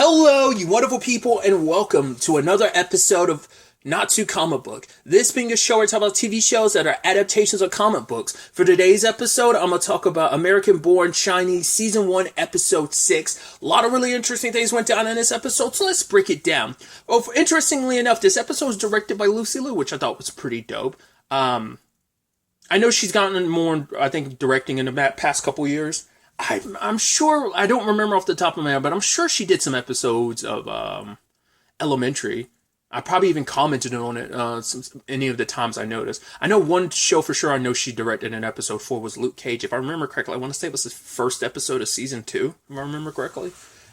Hello, you wonderful people, and welcome to another episode of Not Too Comic Book. This being a show where I talk about TV shows that are adaptations of comic books. For today's episode, I'm going to talk about American Born Chinese Season 1, Episode 6. A lot of really interesting things went down in this episode, so let's break it down. Well, interestingly enough, this episode was directed by Lucy Liu, which I thought was pretty dope. I know she's gotten more, I think, directing in the past couple years. I'm sure, I don't remember off the top of my head, but I'm sure she did some episodes of Elementary. I probably even commented on it any of the times I noticed. I know one show for sure I know she directed an episode for was Luke Cage. If I remember correctly, I want to say it was the first episode of season 2, if I remember correctly.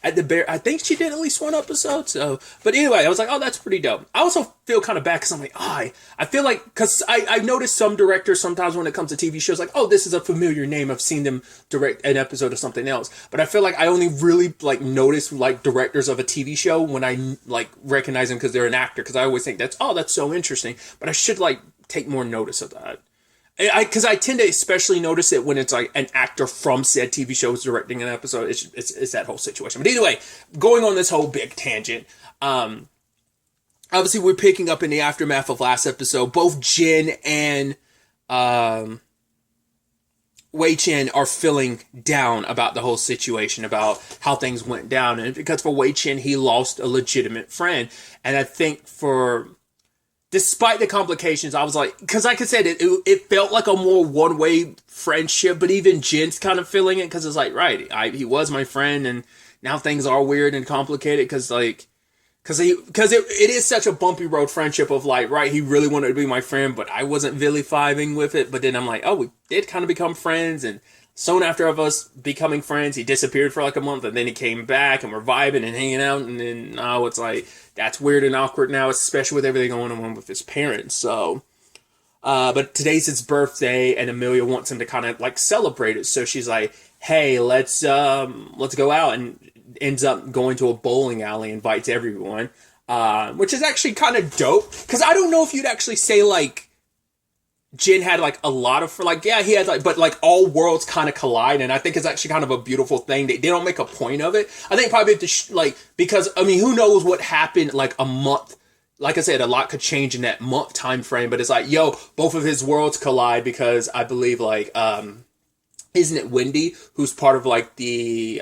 I think she did at least one episode. So, but anyway, I was like, oh, that's pretty dope. I also feel kind of bad because I'm like, I feel like, because I've noticed some directors sometimes when it comes to TV shows, like, oh, this is a familiar name. I've seen them direct an episode of something else. But I feel like I only really like notice like directors of a TV show when I like recognize them because they're an actor. Because I always think that's so interesting. But I should like take more notice of that. Because I tend to especially notice it when it's like an actor from said TV show is directing an episode. It's that whole situation. But anyway, going on this whole big tangent. Obviously, we're picking up in the aftermath of last episode. Both Jin and Wei Chen are feeling down about the whole situation, about how things went down. And because for Wei Chen, he lost a legitimate friend. And I think despite the complications, I was like, because like I said, it felt like a more one-way friendship, but even Jin's kind of feeling it, because it's like, right, he was my friend, and now things are weird and complicated, because it is such a bumpy road friendship of like, right, he really wanted to be my friend, but I wasn't villifying with it, but then I'm like, oh, we did kind of become friends, and soon after of us becoming friends, he disappeared for like a month, and then he came back, and we're vibing and hanging out, and then now it's like, that's weird and awkward now, especially with everything going on with his parents. So, but today's his birthday, and Amelia wants him to kind of like celebrate it. So she's like, "Hey, let's go out," and ends up going to a bowling alley, invites everyone, which is actually kind of dope. Because I don't know if you'd actually say like Jin had like a lot of, like, yeah, he had like, but like all worlds kind of collide, and I think it's actually kind of a beautiful thing. They don't make a point of it. I think probably because I mean, who knows what happened like a month. Like I said, a lot could change in that month time frame, but it's like, yo, both of his worlds collide because I believe like isn't it Wendy who's part of like the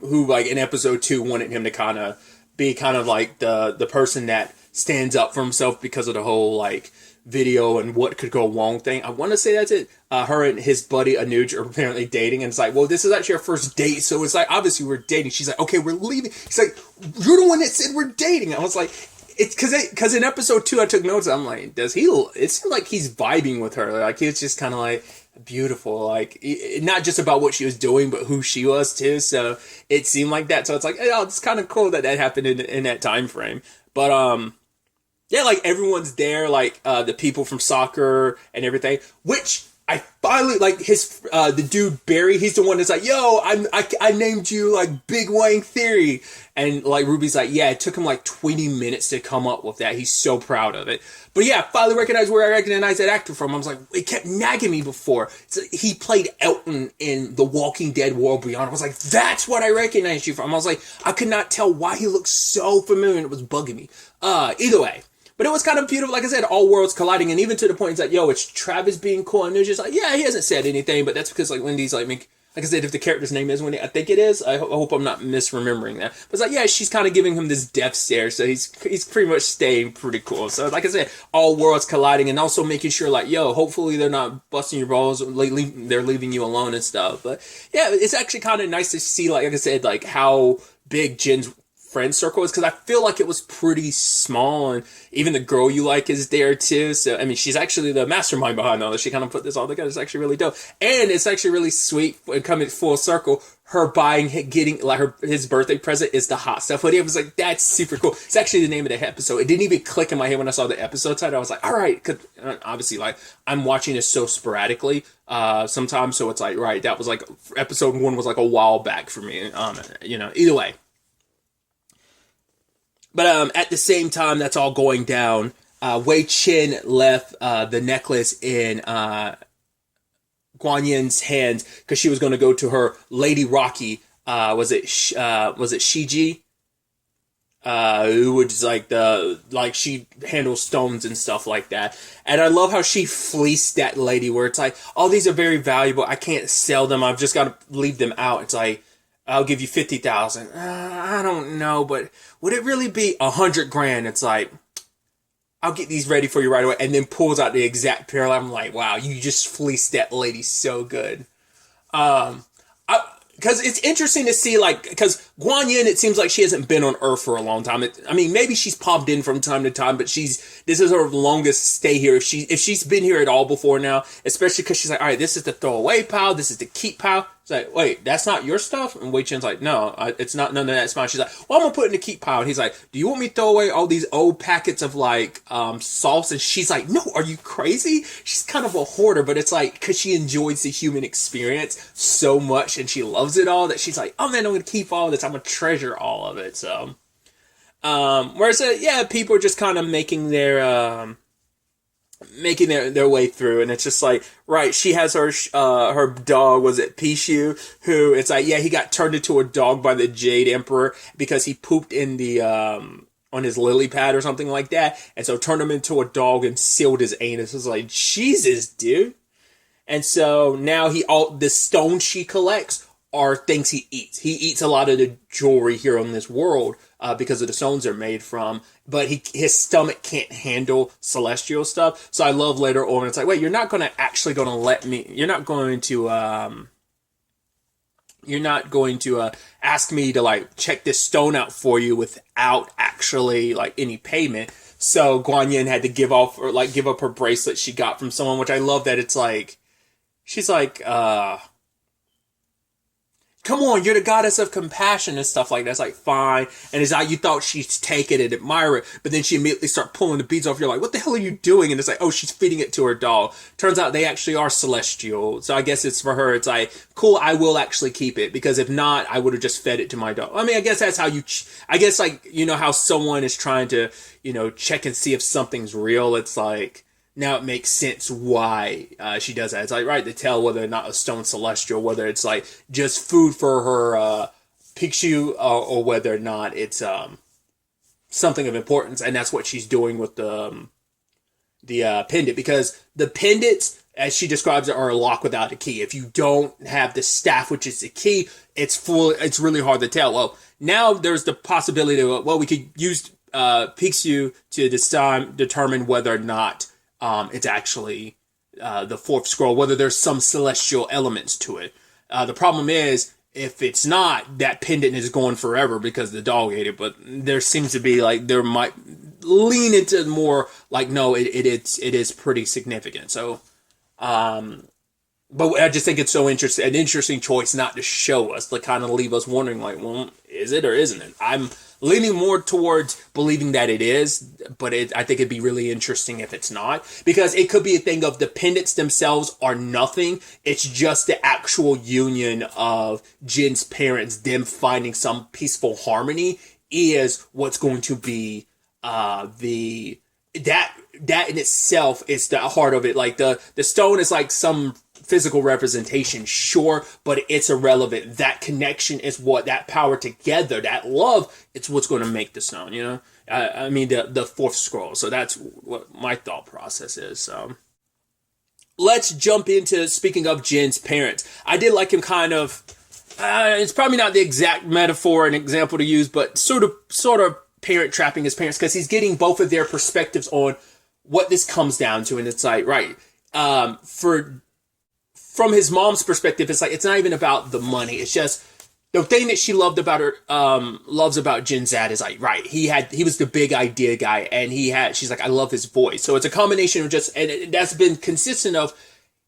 who like in episode 2 wanted him to kind of be kind of like the person that stands up for himself because of the whole like video and what could go wrong thing. I want to say that's it. Her and his buddy Anuj are apparently dating, and it's like, well, this is actually our first date, so it's like, obviously we're dating. She's like, okay, we're leaving. He's like, you're the one that said we're dating. I was like, it's because in episode 2 I took notes. I'm like, it seems like he's vibing with her. Like he's just kind of like beautiful, like not just about what she was doing, but who she was too. So it seemed like that. So it's like, oh, it's kind of cool that happened in that time frame. But yeah, like everyone's there, like the people from soccer and everything, which I finally like the dude Barry, he's the one that's like, yo, I named you like Big Wang Theory. And like Ruby's like, yeah, it took him like 20 minutes to come up with that. He's so proud of it. But yeah, finally recognized where I recognized that actor from. I was like, it kept nagging me before. He played Elton in The Walking Dead World Beyond. I was like, that's what I recognized you from. I was like, I could not tell why he looked so familiar, and it was bugging me. Either way. But it was kind of beautiful, like I said, all worlds colliding, and even to the point it's like, yo, it's Travis being cool, and they're just like, yeah, he hasn't said anything, but that's because like Wendy's like, like I said, if the character's name is Wendy, I think it is. I hope I'm not misremembering that. But it's like, yeah, she's kind of giving him this death stare, so he's pretty much staying pretty cool. So like I said, all worlds colliding, and also making sure like, yo, hopefully they're not busting your balls, they're leaving you alone and stuff. But yeah, it's actually kind of nice to see, like I said, like how big Jin's friend circle is, because I feel like it was pretty small, and even the girl you like is there too. So I mean, she's actually the mastermind behind all this. She kind of put this all together. It's actually really dope, and it's actually really sweet. Coming full circle, her getting like his birthday present is the hot stuff hoodie. I was like, that's super cool. It's actually the name of the episode. It didn't even click in my head when I saw the episode title. I was like, all right, because obviously like I'm watching this so sporadically sometimes, so it's like, right, that was like episode 1 was like a while back for me. Either way. But at the same time, that's all going down. Wei Chen left the necklace in Guan Yin's hands because she was going to go to her Lady Rocky. Was it Shiji? who was like she handles stones and stuff like that. And I love how she fleeced that lady where it's like, oh, these are very valuable. I can't sell them. I've just got to leave them out. It's like, I'll give you 50,000. I don't know, but would it really be 100 grand? It's like, I'll get these ready for you right away. And then pulls out the exact parallel. I'm like, wow, you just fleeced that lady so good. Because it's interesting to see, like, because Guan Yin, it seems like she hasn't been on Earth for a long time. I mean, maybe she's popped in from time to time, but this is her longest stay here. If she's been here at all before now, especially because she's like, all right, this is the throwaway pile, this is the keep pile. It's like, wait, that's not your stuff? And Wei Chen's like, no, it's not, none of that's mine. She's like, well, I'm gonna put it in the keep pile. And he's like, do you want me to throw away all these old packets of like sauce? And she's like, no, are you crazy? She's kind of a hoarder, but it's like, because she enjoys the human experience so much and she loves it all that she's like, oh man, I'm gonna keep all this. I'm gonna treasure all of it. So, whereas, yeah, people are just kind of making their way through, and it's just like, right, she has her dog, was it Pishu, who it's like, yeah, he got turned into a dog by the Jade Emperor because he pooped in the on his lily pad or something like that, and so turned him into a dog and sealed his anus. It's like, Jesus, dude. And so now the stones she collects are things he eats. He eats a lot of the jewelry here on this world because of the stones they're made from, but his stomach can't handle celestial stuff. So I love later on, it's like, wait, you're not going to ask me to like check this stone out for you without actually like any payment. So Guan Yin had to give up her bracelet she got from someone, which I love that it's like, she's like, come on, you're the goddess of compassion and stuff like that. It's like, fine. And it's like, you thought she'd take it and admire it, but then she immediately start pulling the beads off. You're like, what the hell are you doing? And it's like, oh, she's feeding it to her doll. Turns out they actually are celestial. So I guess it's for her. It's like, cool, I will actually keep it, because if not, I would have just fed it to my doll. I mean, I guess that's how I guess like, you know, how someone is trying to, you know, check and see if something's real. It's like, now it makes sense why she does that. It's like, right, to tell whether or not a stone celestial, whether it's like just food for her Pikshu, or whether or not it's something of importance. And that's what she's doing with the pendant, because the pendants, as she describes it, are a lock without a key. If you don't have the staff, which is the key, it's really hard to tell. Well, now there's the possibility of, well, we could use Pikshu to determine whether or not it's actually the fourth scroll, whether there's some celestial elements to it. The problem is, if it's not, that pendant is gone forever because the dog ate it. But there seems to be like, there might lean into more like, no, it is pretty significant. So, but I just think it's an interesting choice not to show us, to kind of leave us wondering like, well, is it or isn't it? I'm leaning more towards believing that it is, but I think it'd be really interesting if it's not, because it could be a thing of the pendants themselves are nothing. It's just the actual union of Jin's parents, them finding some peaceful harmony, is what's going to be that in itself is the heart of it. Like the stone is like some physical representation, sure, but it's irrelevant. That connection is what, that power together, that love, it's what's going to make the stone, you know? I mean, the fourth scroll. So that's what my thought process is. So let's jump into, speaking of Jin's parents. I did like him kind of, it's probably not the exact metaphor and example to use, but sort of parent trapping his parents, because he's getting both of their perspectives on what this comes down to. And it's like, right, from his mom's perspective, it's like, it's not even about the money. It's just the thing that she loves about Jin's dad is like, right, he was the big idea guy, and she's like, I love his voice. So it's a combination of just, and that's been consistent of,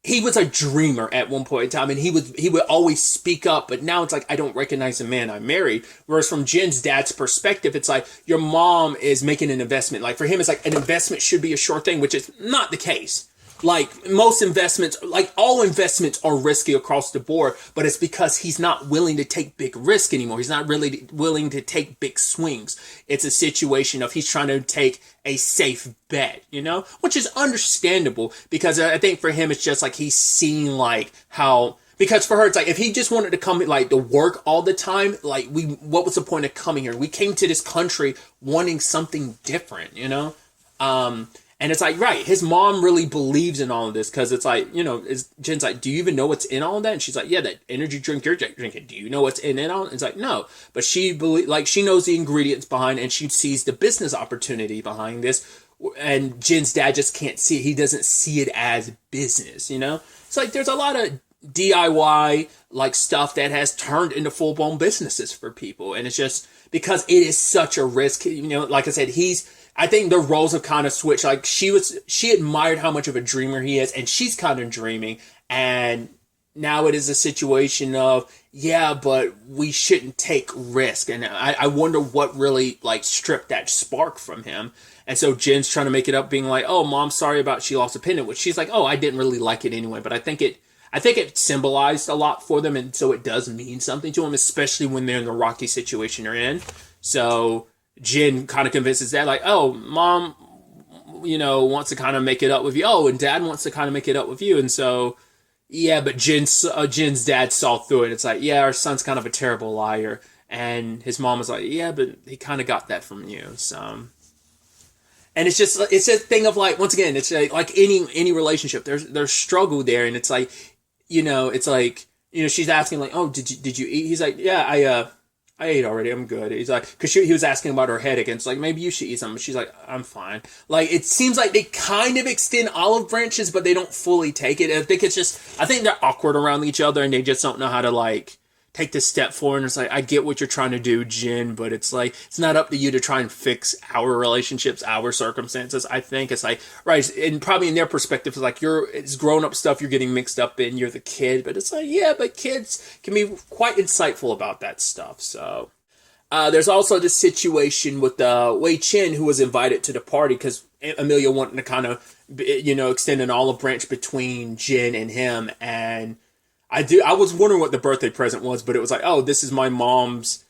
he was a dreamer at one point in time, and he would always speak up, but now it's like, I don't recognize the man I married. Whereas from Jin's dad's perspective, it's like, your mom is making an investment. Like for him, it's like, an investment should be a sure thing, which is not the case. Like most investments, like all investments are risky across the board, but it's because he's not willing to take big risk anymore. He's not really willing to take big swings. It's a situation of he's trying to take a safe bet, you know, which is understandable, because I think for him, it's just like he's seen like how, Because for her, it's like, if he just wanted to come, like, to work all the time, like, what was the point of coming here? We came to this country wanting something different, you know? And it's like, right, his mom really believes in all of this, because it's like, you know, Jen's like, do you even know what's in all of that? And she's like, yeah, that energy drink you're drinking, do you know what's in it all? And it's like, no. But she knows the ingredients behind, and she sees the business opportunity behind this. And Jen's dad just can't see it. He doesn't see it as business, you know? It's like, there's a lot of DIY like stuff that has turned into full-blown businesses for people, and it's just because it is such a risk, you know. Like I said, I think the roles have kind of switched. Like, she admired how much of a dreamer he is, and she's kind of dreaming, and now it is a situation of, yeah, but we shouldn't take risk. And I wonder what really like stripped that spark from him. And so Jen's trying to make it up, being like, oh, Mom, sorry about she lost a pendant, which she's like, oh, I didn't really like it anyway, but I think it symbolized a lot for them, and so it does mean something to them, especially when they're in the rocky situation they're in. So Jen kind of convinces Dad, like, oh, Mom, you know, wants to kind of make it up with you. Oh, and Dad wants to kind of make it up with you. And so, yeah, but Jen's dad saw through it. It's like, yeah, our son's kind of a terrible liar. And his mom was like, yeah, but he kind of got that from you. So, and it's a thing of like, once again, it's like any relationship, there's struggle there. And it's like, you know, it's like, you know, she's asking like, oh, did you eat? He's like, yeah, I ate already. I'm good. He's like, because he was asking about her headache, and it's like, maybe you should eat something. She's like, I'm fine. Like, it seems like they kind of extend olive branches, but they don't fully take it. I think they're awkward around each other, and they just don't know how to like take this step forward. And it's like, I get what you're trying to do, Jen, but it's like, it's not up to you to try and fix our relationships, our circumstances. I think it's like, right, and probably in their perspective, it's like, it's grown up stuff you're getting mixed up in, you're the kid, but it's like, yeah, but kids can be quite insightful about that stuff. So there's also this situation with Wei Chen, who was invited to the party because Amelia wanted to kind of, you know, extend an olive branch between Jen and him. And I was wondering what the birthday present was, but it was like, oh, this is my mom's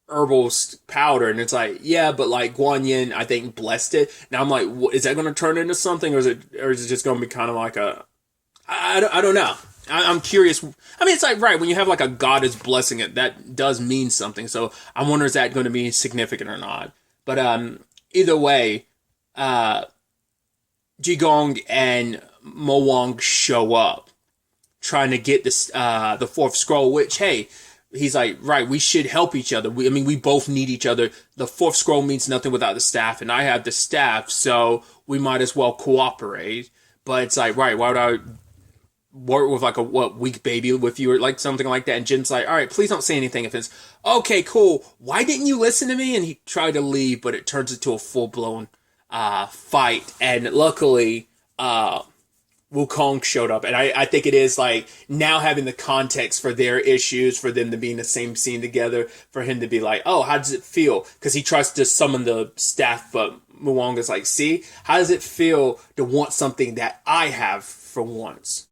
herbal powder. And it's like, yeah, but like Guan Yin, I think, blessed it. Now I'm like, is that going to turn into something, or is it just going to be kind of like I don't know. I'm curious. I mean, it's like, right, when you have like a goddess blessing it, that does mean something. So I wonder, is that going to be significant or not? But either way, Jigong and Mo Wang show up trying to get this the fourth scroll, which, hey, he's like, right, we should help each other. We both need each other. The fourth scroll means nothing without the staff, and I have the staff, so we might as well cooperate. But it's like, right, why would I work with like a weak baby with you, or like something like that? And Jin's like, all right, please don't say anything if it's okay, cool. Why didn't you listen to me? And he tried to leave, but it turns into a full-blown fight. And luckily, Wukong showed up, and I think it is like now having the context for their issues, for them to be in the same scene together, for him to be like, oh, how does it feel? Because he tries to summon the staff, but Muwang is like, see, how does it feel to want something that I have for once?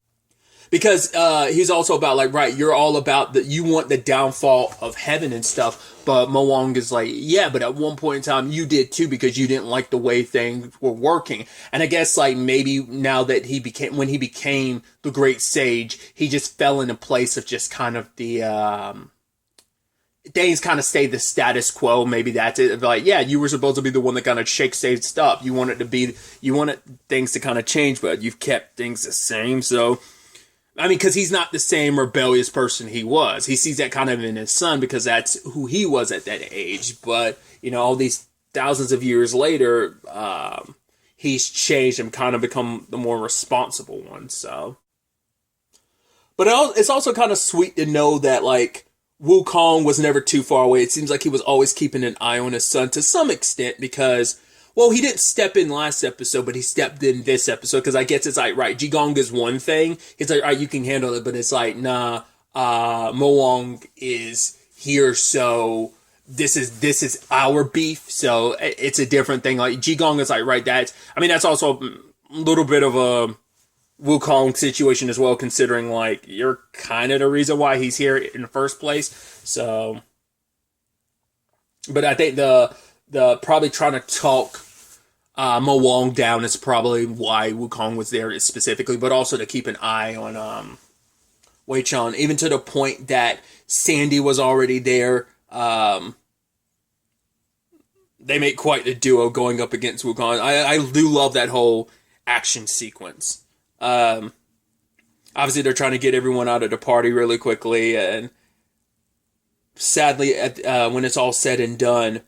Because he's also about like, right, you're all about you want the downfall of heaven and stuff, but Mo Wang is like, yeah, but at one point in time you did too, because you didn't like the way things were working. And I guess like maybe now that when he became the great sage, he just fell in a place of just kind of the things kind of stayed the status quo. Maybe that's it. Like, yeah, you were supposed to be the one that kind of shakes things up. You wanted things to kind of change, but you've kept things the same. So I mean, because he's not the same rebellious person he was. He sees that kind of in his son because that's who he was at that age. But, you know, all these thousands of years later, he's changed and kind of become the more responsible one. So, but it's also kind of sweet to know that, like, Wukong was never too far away. It seems like he was always keeping an eye on his son to some extent because, well, he didn't step in last episode, but he stepped in this episode, because I guess it's like, right, Jigong is one thing. He's like, all right, you can handle it, but it's like, nah, Mo Wang is here, so this is our beef, so it's a different thing. Like, Jigong is like, right, that's also a little bit of a Wukong situation as well, considering, like, you're kind of the reason why he's here in the first place, so. But I think the probably trying to talk Mo Wang down is probably why Wukong was there specifically, but also to keep an eye on Wei Chan, even to the point that Sandy was already there. They make quite the duo going up against Wukong. I do love that whole action sequence. Obviously, they're trying to get everyone out of the party really quickly, and sadly, when it's all said and done,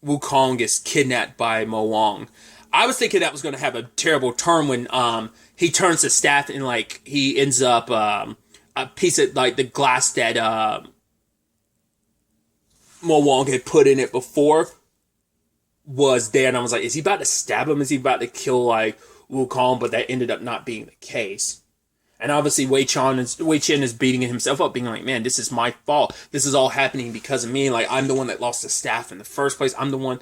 Wukong is kidnapped by Mo Wang. I was thinking that was going to have a terrible turn when he turns the staff and like he ends up a piece of like the glass that Mo Wang had put in it before was there, and I was like, is he about to stab him? Is he about to kill like Wukong? But that ended up not being the case. And obviously Wei Chen is beating himself up, being like, man, this is my fault. This is all happening because of me. Like, I'm the one that lost the staff in the first place. I'm the one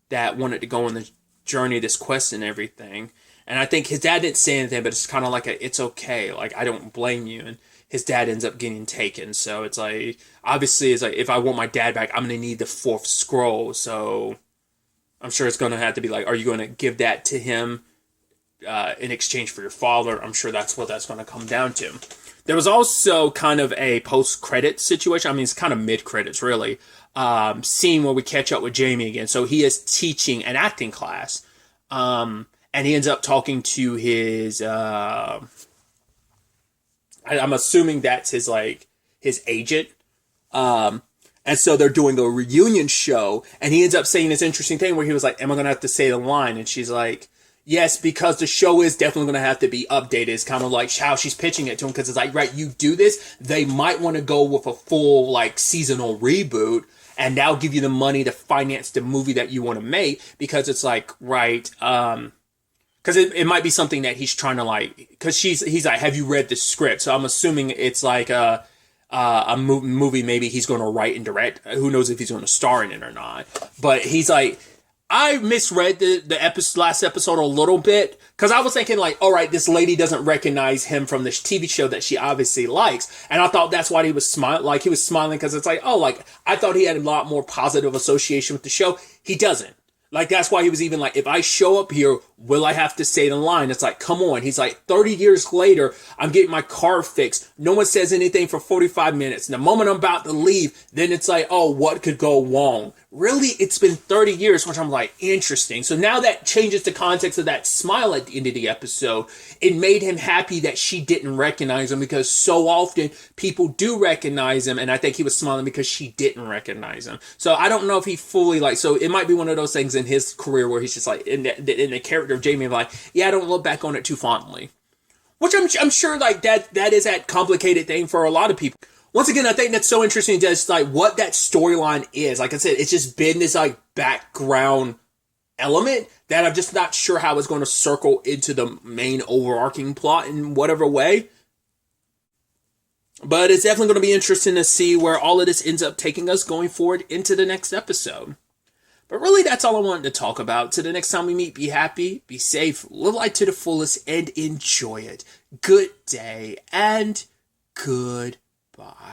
that wanted to go on the journey, this quest and everything. And I think his dad didn't say anything, but it's kind of like it's okay. Like, I don't blame you. And his dad ends up getting taken. So it's like, obviously, it's like, if I want my dad back, I'm going to need the fourth scroll. So I'm sure it's going to have to be like, are you going to give that to him in exchange for your father? I'm sure that's what that's going to come down to. There was also kind of a post-credit situation. I mean, it's kind of mid-credits, really. Scene where we catch up with Jamie again. So he is teaching an acting class. And he ends up talking to his... I'm assuming that's his agent. And so they're doing a reunion show. And he ends up saying this interesting thing where he was like, am I going to have to say the line? And she's like... yes, because the show is definitely going to have to be updated. It's kind of like how she's pitching it to him, because it's like, right, you do this, they might want to go with a full, like, seasonal reboot, and that'll give you the money to finance the movie that you want to make, because it's like, right, because it might be something that he's trying to, like, because he's like, have you read the script? So I'm assuming it's like a movie maybe he's going to write and direct. Who knows if he's going to star in it or not. But he's like... I misread the last episode a little bit, because I was thinking like, all right, this lady doesn't recognize him from this TV show that she obviously likes, and I thought that's why he was smiling. Like, he was smiling because it's like, oh, like, I thought he had a lot more positive association with the show. He doesn't. Like, that's why he was even like, if I show up here, will I have to say the line? It's like, come on. He's like, 30 years later, I'm getting my car fixed. No one says anything for 45 minutes. And the moment I'm about to leave, then it's like, oh, what could go wrong? Really, it's been 30 years, which I'm like, interesting. So now that changes the context of that smile at the end of the episode. It made him happy that she didn't recognize him, because so often people do recognize him. And I think he was smiling because she didn't recognize him. So I don't know if he fully so it might be one of those things in his career where he's just like, in the character of Jamie, like, yeah, I don't look back on it too fondly. Which I'm sure like that is that complicated thing for a lot of people. Once again, I think that's so interesting, just like what that storyline is. Like I said, it's just been this like background element that I'm just not sure how it's going to circle into the main overarching plot in whatever way. But it's definitely going to be interesting to see where all of this ends up taking us going forward into the next episode. But really, that's all I wanted to talk about. Till the next time we meet, be happy, be safe, live life to the fullest, and enjoy it. Good day, and goodbye.